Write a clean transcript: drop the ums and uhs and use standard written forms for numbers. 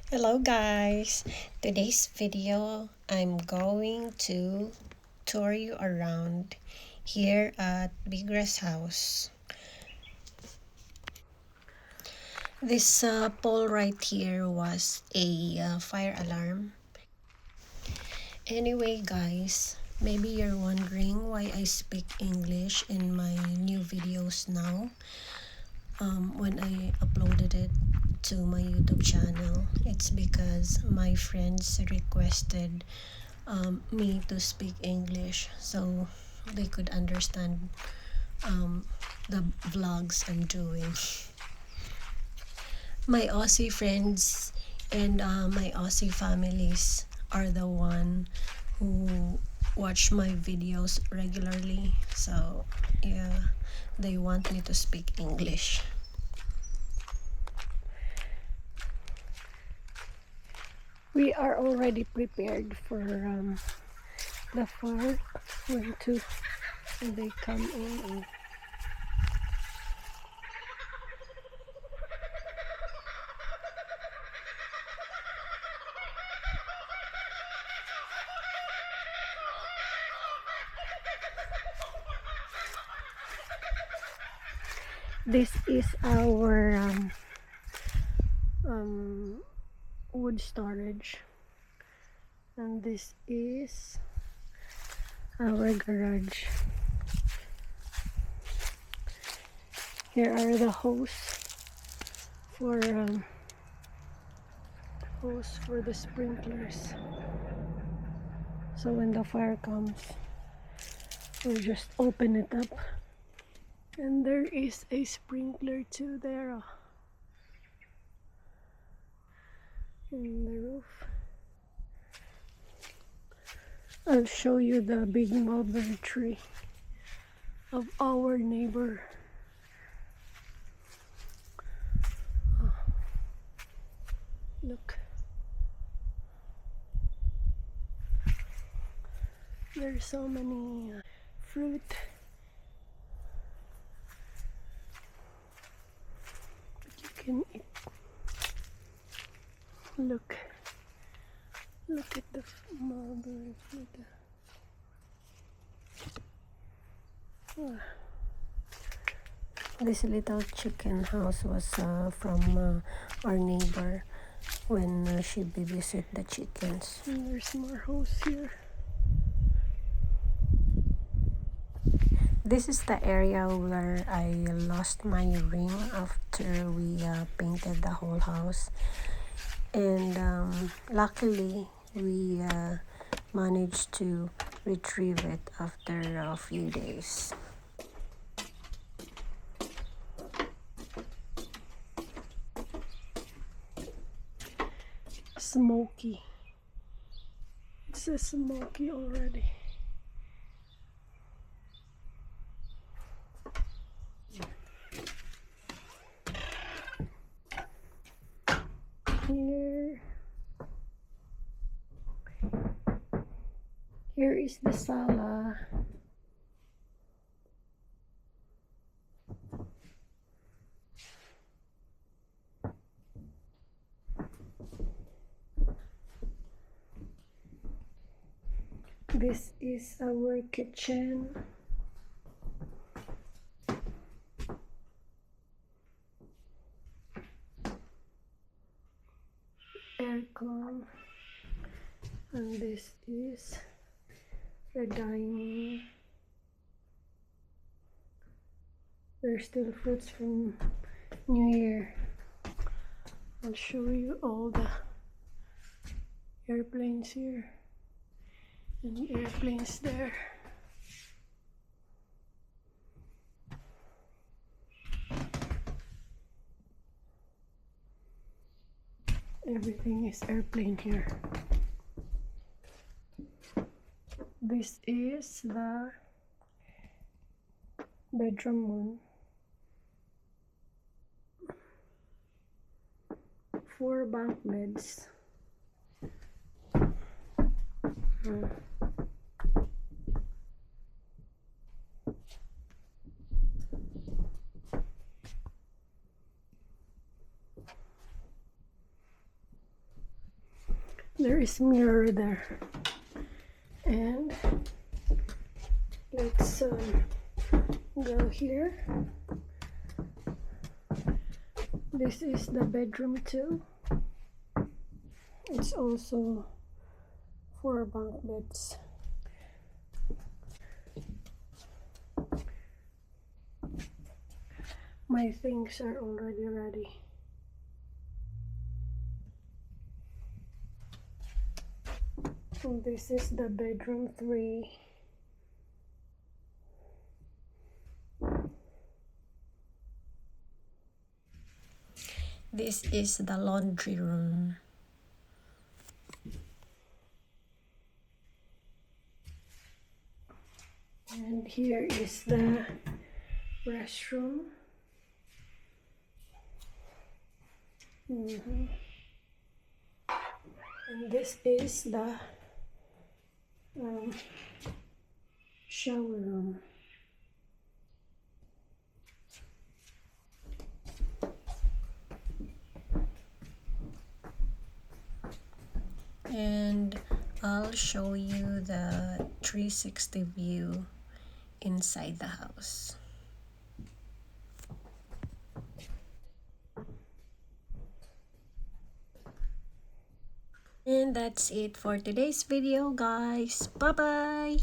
Hello guys! Today's video, I'm going to tour you around here at Bigra's house. This pole right here was a fire alarm. Anyway guys, maybe you're wondering why I speak English in my new videos now. When I uploaded it to my YouTube channel, it's because my friends requested me to speak English so they could understand the vlogs I'm doing. My Aussie friends and my Aussie families are the one who watch my videos regularly, so yeah, they want me to speak English. We are already prepared for the fire when they come in. This is our wood storage, and this is our garage. Here are the hose for the sprinklers. So when the fire comes, we'll just open it up, and there is a sprinkler too there in the roof. I'll show you the big mulberry tree of our neighbor. Look, there's so many fruit. You can eat. Look at the mulberry fruit. This little chicken house was from our neighbor when she babysit the chickens. And there's more hose here. This is the area where I lost my ring after we painted the whole house, and luckily we managed to retrieve it after a few days. Smoky. It says smoky already. Here is the sala. This is our kitchen. Aircon. And this is the dining. There's still fruits from New Year. I'll show you all the airplanes here and airplanes there. Everything is airplane here. This is the bedroom one. 4 bunk beds. There is mirror there. And let's go here. This is the bedroom too. It's also 4 bunk beds. My things are already ready. And this is the bedroom 3. This is the laundry room. And here is the restroom. And this is the shower room. And I'll show you the 360 view inside the house. And that's it for today's video, guys. Bye bye.